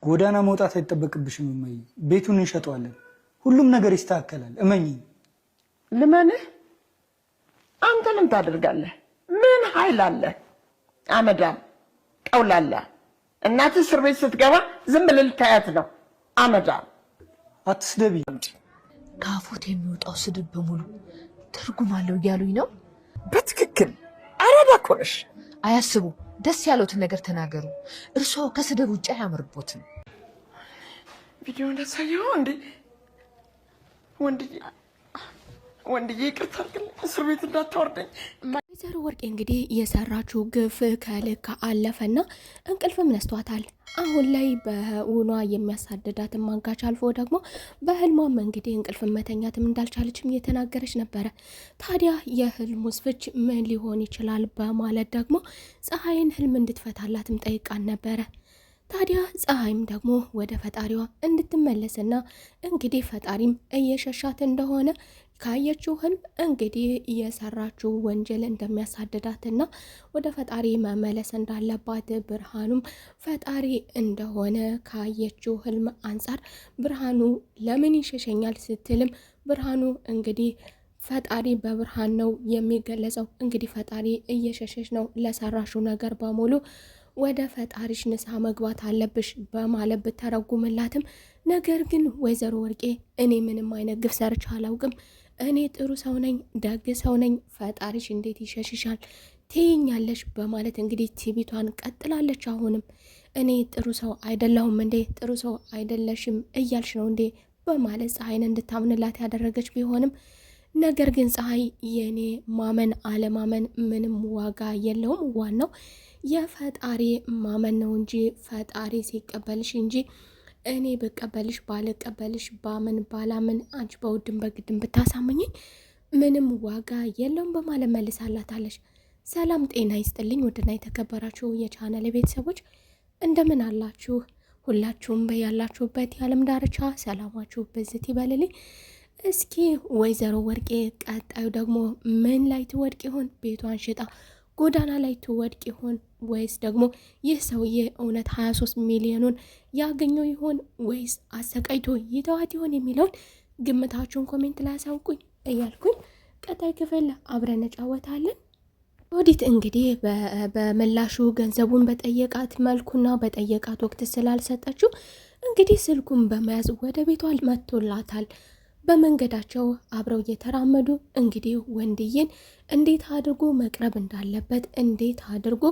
ጎዳና መውጣት አይጠበቅብሽም እማዬ። ቤቱን እንሸጠዋለን፣ ሁሉም ነገር ይስተካከላል። እመኚ። ልመንህ? አንተ ምን ታደርጋለህ? ምን ኃይል አለ? አመዳም ቀውላላ። እናትህ እስር ቤት ስትገባ ዝም ብለህ ልታያት ነው። አመዳም። አትስደቢ። ከአፎት የሚወጣው ስድብ በሙሉ ትርጉም አለው እያሉኝ ነው። በትክክል አራዳ እኮ ነሽ። አያስቡ፣ ደስ ያለውትን ነገር ተናገሩ። እርስዎ ከስድብ ውጭ አያምርቦትም። ቪዲዮ እንዳሳየው እንዴ? ወንድዬ ይቅርታ አድርግልኝ፣ እስር ቤት እንዳታወርደኝ። ወይዘሮ ወርቄ እንግዲህ የሰራችው ግፍ ከልክ አለፈና እንቅልፍም ነስቷታል። አሁን ላይ በውኗ የሚያሳድዳትን ማንካች አልፎ ደግሞ በህልሟም እንግዲህ እንቅልፍ መተኛትም እንዳልቻለችም እየተናገረች ነበረ። ታዲያ የህልሙ ፍች ምን ሊሆን ይችላል በማለት ደግሞ ፀሐይን ህልም እንድትፈታላትም ጠይቃን ነበረ። ታዲያ ፀሐይም ደግሞ ወደ ፈጣሪዋ እንድትመለስና እንግዲህ ፈጣሪም እየሸሻት እንደሆነ ካየችው ህልም እንግዲህ የሰራችው ወንጀል እንደሚያሳድዳትና ወደ ፈጣሪ መመለስ እንዳለባት ብርሃኑም ፈጣሪ እንደሆነ ካየችው ህልም አንጻር ብርሃኑ ለምን ይሸሸኛል ስትልም ብርሃኑ እንግዲህ ፈጣሪ በብርሃን ነው የሚገለጸው። እንግዲህ ፈጣሪ እየሸሸሽ ነው፣ ለሰራሽው ነገር በሙሉ ወደ ፈጣሪሽ ንስሐ መግባት አለብሽ በማለት ብተረጉምላትም ነገር ግን ወይዘሮ ወርቄ እኔ ምንም አይነት ግፍ ሰርቼ አላውቅም፣ እኔ ጥሩ ሰው ነኝ፣ ደግ ሰው ነኝ፣ ፈጣሪሽ እንዴት ይሸሽሻል ትይኛለሽ በማለት እንግዲህ ቲቪቷን ቀጥላለች። አሁንም እኔ ጥሩ ሰው አይደለሁም እንዴ? ጥሩ ሰው አይደለሽም እያልሽ ነው እንዴ? በማለት ፀሐይን እንድታምንላት ያደረገች ቢሆንም ነገር ግን ፀሐይ የኔ ማመን አለማመን ምንም ዋጋ የለውም፣ ዋናው የፈጣሪ ማመን ነው እንጂ ፈጣሪ ሲቀበልሽ እንጂ እኔ በቀበልሽ ባልቀበልሽ ባምን ባላምን አንቺ በውድም በግድም ብታሳምኝኝ ምንም ዋጋ የለውም በማለት መልሳላታለች። ሰላም ጤና ይስጥልኝ ውድና የተከበራችሁ የቻናል ቤተሰቦች እንደምን አላችሁ? ሁላችሁም በያላችሁበት የዓለም ዳርቻ ሰላማችሁ ብዝት ይበልልኝ። እስኪ ወይዘሮ ወርቄ ቀጣዩ ደግሞ ምን ላይ ትወድቅ ይሆን? ቤቷን ሽጣ ጎዳና ላይ ትወድቅ ይሆን? ወይስ ደግሞ ይህ ሰውዬ እውነት 23 ሚሊዮኑን ያገኘው ይሆን? ወይስ አሰቃይቶ ይተዋት ይሆን የሚለውን ግምታችሁን ኮሜንት ላይ አሳውቁኝ እያልኩኝ ቀጣይ ክፍል አብረን እንጫወታለን። ኦዲት እንግዲህ በምላሹ ገንዘቡን በጠየቃት መልኩና በጠየቃት ወቅት ስላልሰጠችው እንግዲህ ስልኩን በመያዝ ወደ ቤቷ መጥቶላታል። በመንገዳቸው አብረው እየተራመዱ እንግዲህ ወንድዬን እንዴት አድርጎ መቅረብ እንዳለበት እንዴት አድርጎ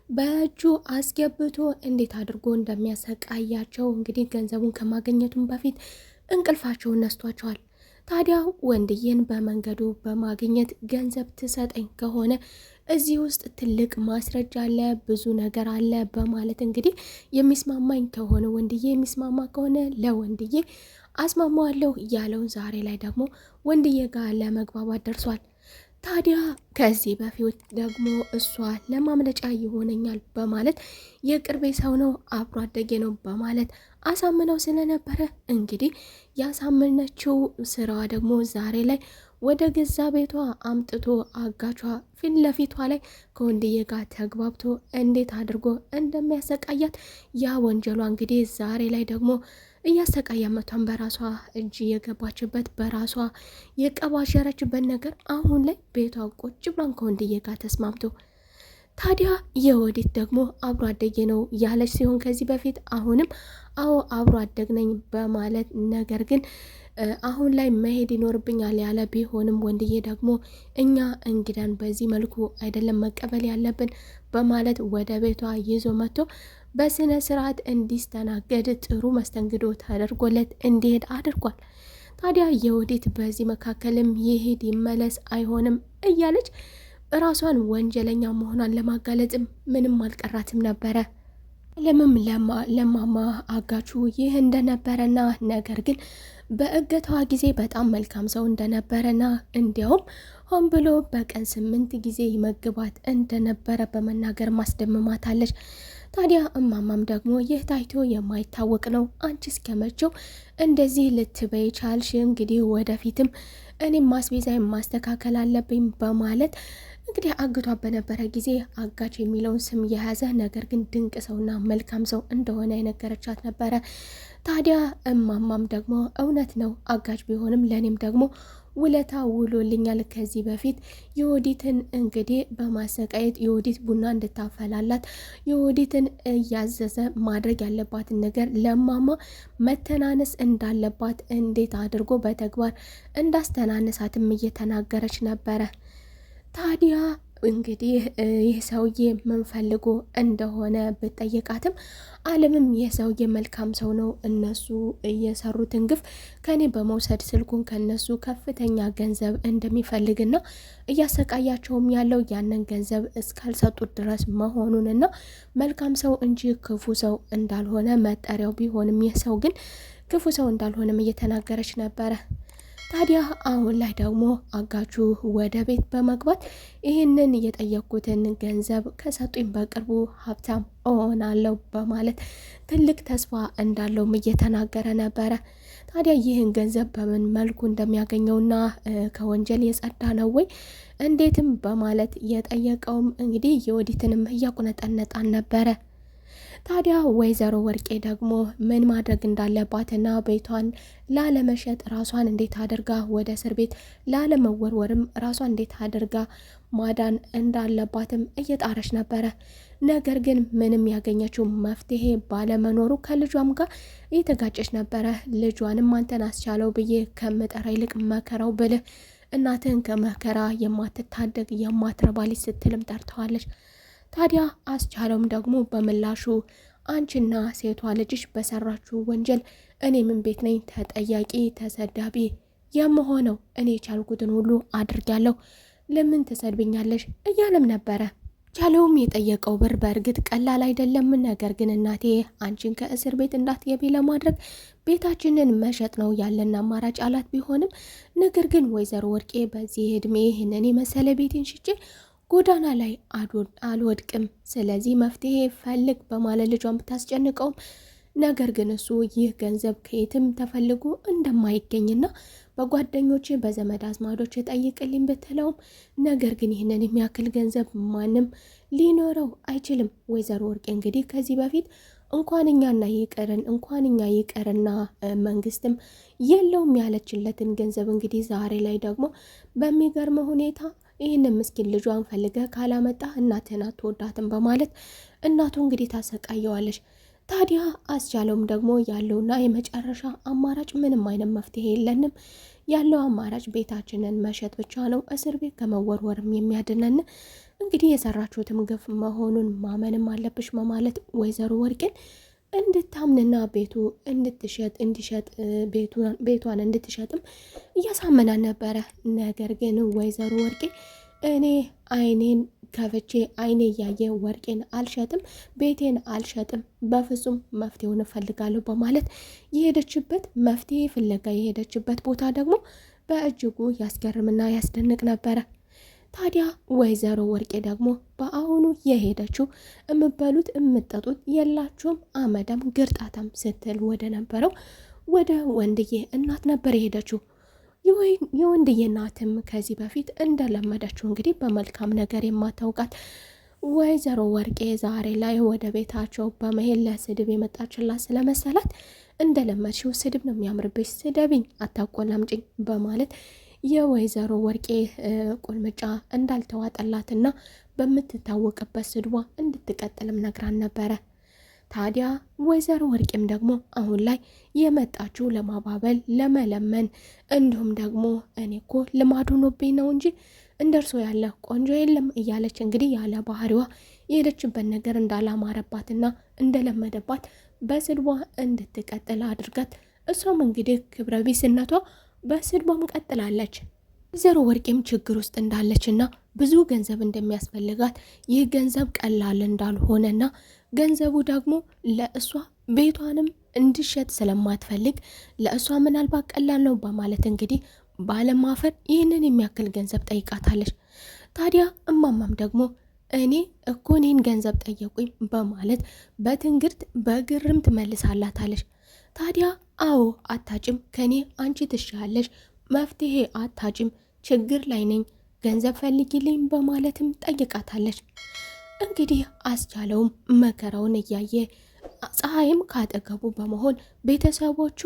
በእጁ አስገብቶ እንዴት አድርጎ እንደሚያሰቃያቸው እንግዲህ ገንዘቡን ከማግኘቱም በፊት እንቅልፋቸውን ነስቷቸዋል። ታዲያ ወንድዬን በመንገዱ በማግኘት ገንዘብ ትሰጠኝ ከሆነ እዚህ ውስጥ ትልቅ ማስረጃ አለ፣ ብዙ ነገር አለ በማለት እንግዲህ የሚስማማኝ ከሆነ ወንድዬ የሚስማማ ከሆነ ለወንድዬ አስማማዋለሁ ያለውን ዛሬ ላይ ደግሞ ወንድዬ ጋር ለመግባባት ደርሷል። ታዲያ ከዚህ በፊት ደግሞ እሷ ለማምለጫ ይሆነኛል በማለት የቅርቤ ሰው ነው አብሮ አደጌ ነው በማለት አሳምነው ስለነበረ እንግዲህ ያሳመነችው ስራዋ ደግሞ ዛሬ ላይ ወደ ገዛ ቤቷ አምጥቶ አጋቿ ፊት ለፊቷ ላይ ከወንድዬ ጋር ተግባብቶ እንዴት አድርጎ እንደሚያሰቃያት ያ ወንጀሏ እንግዲህ ዛሬ ላይ ደግሞ እያሰቃያ መቷን በራሷ እጅ የገባችበት በራሷ የቀባሸረችበት ነገር አሁን ላይ ቤቷ ቁጭ ብላን ከወንድዬ ጋር ተስማምቶ ታዲያ የወዲት ደግሞ አብሮ አደጌ ነው ያለች ሲሆን ከዚህ በፊት አሁንም አዎ አብሮ አደግነኝ በማለት ነገር ግን አሁን ላይ መሄድ ይኖርብኛል ያለ ቢሆንም ወንድዬ ደግሞ እኛ እንግዳን በዚህ መልኩ አይደለም መቀበል ያለብን በማለት ወደ ቤቷ ይዞ መጥቶ በስነ ስርዓት እንዲስተናገድ ጥሩ መስተንግዶ ተደርጎለት እንዲሄድ አድርጓል። ታዲያ የወዲት በዚህ መካከልም ይሄድ ይመለስ አይሆንም እያለች ራሷን ወንጀለኛ መሆኗን ለማጋለጥም ምንም አልቀራትም ነበረ። ለምም ለማማ አጋቹ ይህ እንደነበረና ነገር ግን በእገታዋ ጊዜ በጣም መልካም ሰው እንደነበረና እንዲያውም ሆን ብሎ በቀን 8 ጊዜ ይመግባት እንደነበረ በመናገር ማስደምማታለች። ታዲያ እማማም ደግሞ ይህ ታይቶ የማይታወቅ ነው፣ አንቺ እስከመቼው እንደዚህ ልትበይ ቻልሽ? እንግዲህ ወደፊትም እኔም ማስቤዛ ማስተካከል አለብኝ በማለት እንግዲህ አግቷ በነበረ ጊዜ አጋች የሚለውን ስም የያዘ ነገር ግን ድንቅ ሰውና መልካም ሰው እንደሆነ የነገረቻት ነበረ። ታዲያ እማማም ደግሞ እውነት ነው አጋች ቢሆንም ለእኔም ደግሞ ውለታ ውሎልኛል። ከዚህ በፊት የወዲትን እንግዲህ በማሰቃየት የወዲት ቡና እንድታፈላላት የወዲትን እያዘዘ ማድረግ ያለባትን ነገር ለማማ መተናነስ እንዳለባት እንዴት አድርጎ በተግባር እንዳስተናነሳትም እየተናገረች ነበረ። ታዲያ እንግዲህ ይህ ሰውዬ ምን ፈልጎ እንደሆነ ብጠየቃትም አለምም የሰውዬ መልካም ሰው ነው፣ እነሱ እየሰሩትን ግፍ ከኔ በመውሰድ ስልኩን ከነሱ ከፍተኛ ገንዘብ እንደሚፈልግና እያሰቃያቸውም ያለው ያንን ገንዘብ እስካልሰጡት ድረስ መሆኑንና መልካም ሰው እንጂ ክፉ ሰው እንዳልሆነ መጠሪያው ቢሆንም ይህ ሰው ግን ክፉ ሰው እንዳልሆነም እየተናገረች ነበረ። ታዲያ አሁን ላይ ደግሞ አጋቹ ወደ ቤት በመግባት ይህንን የጠየኩትን ገንዘብ ከሰጡኝ በቅርቡ ሀብታም እሆናለሁ በማለት ትልቅ ተስፋ እንዳለውም እየተናገረ ነበረ። ታዲያ ይህን ገንዘብ በምን መልኩ እንደሚያገኘውና ከወንጀል የጸዳ ነው ወይ እንዴትም በማለት የጠየቀውም እንግዲህ የወዲትንም እያቁነጠነጣን ነበረ። ታዲያ ወይዘሮ ወርቄ ደግሞ ምን ማድረግ እንዳለባትና ቤቷን ላለመሸጥ ራሷን እንዴት አድርጋ ወደ እስር ቤት ላለመወርወርም ራሷን እንዴት አድርጋ ማዳን እንዳለባትም እየጣረች ነበረ። ነገር ግን ምንም ያገኘችው መፍትሄ ባለመኖሩ ከልጇም ጋር እየተጋጨች ነበረ። ልጇንም አንተን አስቻለው ብዬ ከምጠራ ይልቅ መከራው ብልህ እናትህን ከመከራ የማትታደግ የማትረባ ልጅ ስትልም ጠርተዋለች። ታዲያ አስቻለውም ደግሞ በምላሹ አንቺና ሴቷ ልጅሽ በሰራችሁ ወንጀል እኔ ምን ቤት ነኝ ተጠያቂ ተሰዳቢ የምሆነው? እኔ የቻልኩትን ሁሉ አድርጋለሁ፣ ለምን ትሰድብኛለሽ? እያለም ነበረ። ቻለውም የጠየቀው ብር በእርግጥ ቀላል አይደለም። ነገር ግን እናቴ አንቺን ከእስር ቤት እንዳትገቢ ለማድረግ ቤታችንን መሸጥ ነው ያለን አማራጭ አላት። ቢሆንም ነገር ግን ወይዘሮ ወርቄ በዚህ እድሜ ይህንን የመሰለ ቤትን ሽጬ ጎዳና ላይ አልወድቅም፣ ስለዚህ መፍትሄ ፈልግ በማለት ልጇን ብታስጨንቀውም ነገር ግን እሱ ይህ ገንዘብ ከየትም ተፈልጎ እንደማይገኝና በጓደኞቼ በዘመድ አዝማዶች ጠይቅልኝ ብትለውም ነገር ግን ይህንን የሚያክል ገንዘብ ማንም ሊኖረው አይችልም። ወይዘሮ ወርቄ እንግዲህ ከዚህ በፊት እንኳን እኛ ይቀርና መንግስትም የለውም ያለችለትን ገንዘብ እንግዲህ ዛሬ ላይ ደግሞ በሚገርም ሁኔታ ይህንን ምስኪን ልጇን ፈልገ ካላመጣ እናትህን አትወዳትም በማለት እናቱ እንግዲህ ታሰቃየዋለች። ታዲያ አስቻለውም ደግሞ ያለውና የመጨረሻ አማራጭ ምንም አይነት መፍትሄ የለንም፣ ያለው አማራጭ ቤታችንን መሸጥ ብቻ ነው፣ እስር ቤት ከመወርወርም የሚያድነን እንግዲህ የሰራችሁትም ግፍ መሆኑን ማመንም አለብሽ በማለት ወይዘሮ ወርቄን እንድታምንና ቤቱ እንዲሸጥ ቤቷን እንድትሸጥም እያሳመናን ነበረ። ነገር ግን ወይዘሮ ወርቄ እኔ አይኔን ከፍቼ አይኔ እያየ ወርቄን አልሸጥም፣ ቤቴን አልሸጥም፣ በፍጹም መፍትሄውን እፈልጋለሁ በማለት የሄደችበት መፍትሄ ፍለጋ የሄደችበት ቦታ ደግሞ በእጅጉ ያስገርምና ያስደንቅ ነበረ። ታዲያ ወይዘሮ ወርቄ ደግሞ በአሁኑ የሄደችው እምበሉት እምጠጡት የላችሁም አመዳም ግርጣታም ስትል ወደ ነበረው ወደ ወንድዬ እናት ነበር የሄደችው። የወንድዬ እናትም ከዚህ በፊት እንደለመደችው እንግዲህ በመልካም ነገር የማታውቃት ወይዘሮ ወርቄ ዛሬ ላይ ወደ ቤታቸው በመሄድ ለስድብ የመጣችላት ስለመሰላት እንደለመድሽው ስድብ ነው የሚያምርብሽ፣ ስደብኝ አታቆላምጭኝ በማለት የወይዘሮ ወርቄ ቁልምጫ እንዳልተዋጠላትና በምትታወቅበት ስድቧ እንድትቀጥልም ነግራን ነበረ። ታዲያ ወይዘሮ ወርቄም ደግሞ አሁን ላይ የመጣችው ለማባበል ለመለመን፣ እንዲሁም ደግሞ እኔ እኮ ልማዱ ሆኖብኝ ነው እንጂ እንደርሶ ያለ ቆንጆ የለም እያለች እንግዲህ ያለ ባህሪዋ የሄደችበት ነገር እንዳላማረባትና እንደለመደባት በስድቧ እንድትቀጥል አድርጋት እሷም እንግዲህ ክብረ ቢስነቷ በስድቧም ቀጥላለች። ወይዘሮ ወርቄም ችግር ውስጥ እንዳለችና ብዙ ገንዘብ እንደሚያስፈልጋት ይህ ገንዘብ ቀላል እንዳልሆነና ገንዘቡ ደግሞ ለእሷ ቤቷንም እንዲሸጥ ስለማትፈልግ ለእሷ ምናልባት ቀላል ነው በማለት እንግዲህ ባለማፈር ይህንን የሚያክል ገንዘብ ጠይቃታለች። ታዲያ እማማም ደግሞ እኔ እኮ እኔን ገንዘብ ጠየቁኝ በማለት በትንግርት በግርም ትመልሳላታለች። ታዲያ አዎ አታጭም፣ ከኔ አንቺ ትሻለሽ፣ መፍትሄ አታጭም፣ ችግር ላይ ነኝ፣ ገንዘብ ፈልጊልኝ በማለትም ጠይቃታለች። እንግዲህ አስቻለውም መከራውን እያየ ፀሐይም ካጠገቡ በመሆን ቤተሰቦቹ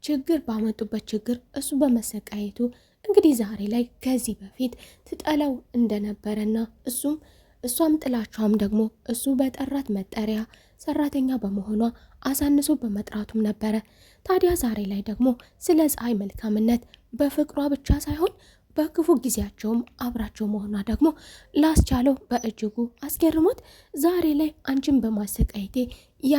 ችግር ባመጡበት ችግር እሱ በመሰቃየቱ እንግዲህ ዛሬ ላይ ከዚህ በፊት ትጠላው እንደነበረና እሷም ጥላቿም ደግሞ እሱ በጠራት መጠሪያ ሰራተኛ በመሆኗ አሳንሶ በመጥራቱም ነበረ። ታዲያ ዛሬ ላይ ደግሞ ስለ ፀሐይ መልካምነት በፍቅሯ ብቻ ሳይሆን በክፉ ጊዜያቸውም አብራቸው መሆኗ ደግሞ ላስቻለው በእጅጉ አስገርሞት ዛሬ ላይ አንቺን በማሰቃየቴ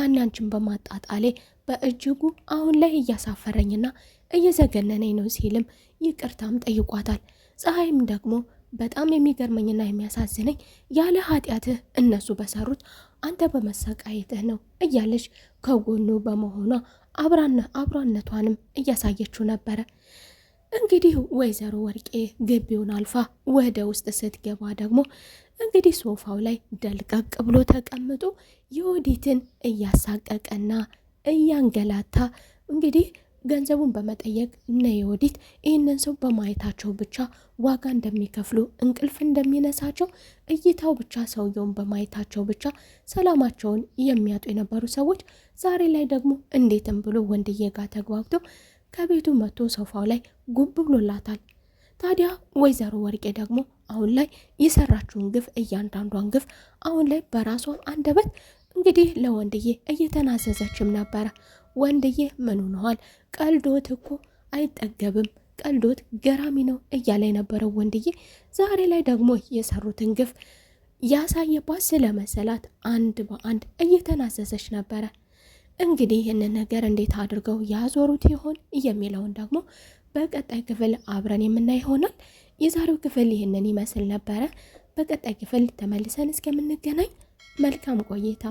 አንቺን በማጣጣሌ በእጅጉ አሁን ላይ እያሳፈረኝና እየዘገነነኝ ነው ሲልም ይቅርታም ጠይቋታል። ፀሐይም ደግሞ በጣም የሚገርመኝና የሚያሳዝነኝ ያለ ኃጢአትህ እነሱ በሰሩት አንተ በመሰቃየትህ ነው እያለች ከጎኑ በመሆኗ አብሯነቷንም እያሳየችው ነበረ። እንግዲህ ወይዘሮ ወርቄ ግቢውን አልፋ ወደ ውስጥ ስትገባ ደግሞ እንግዲህ ሶፋው ላይ ደልቀቅ ብሎ ተቀምጦ የወዲትን እያሳቀቀና እያንገላታ እንግዲህ ገንዘቡን በመጠየቅ እነ የወዲት ይህንን ሰው በማየታቸው ብቻ ዋጋ እንደሚከፍሉ እንቅልፍ እንደሚነሳቸው እይታው ብቻ ሰውየውን በማየታቸው ብቻ ሰላማቸውን የሚያጡ የነበሩ ሰዎች ዛሬ ላይ ደግሞ እንዴትም ብሎ ወንድዬ ጋር ተግባብቶ ከቤቱ መጥቶ ሶፋው ላይ ጉብ ብሎላታል። ታዲያ ወይዘሮ ወርቄ ደግሞ አሁን ላይ የሰራችውን ግፍ እያንዳንዷን ግፍ አሁን ላይ በራሷ አንደበት እንግዲህ ለወንድዬ እየተናዘዘችም ነበረ። ወንድዬ ምን ሆነዋል? ቀልዶት እኮ አይጠገብም፣ ቀልዶት ገራሚ ነው እያለ የነበረው ወንድዬ ዛሬ ላይ ደግሞ የሰሩትን ግፍ ያሳየባት ስለመሰላት አንድ በአንድ እየተናዘዘች ነበረ። እንግዲህ ይህንን ነገር እንዴት አድርገው ያዞሩት ይሆን የሚለውን ደግሞ በቀጣይ ክፍል አብረን የምናይ ይሆናል። የዛሬው ክፍል ይህንን ይመስል ነበረ። በቀጣይ ክፍል ተመልሰን እስከምንገናኝ መልካም ቆይታ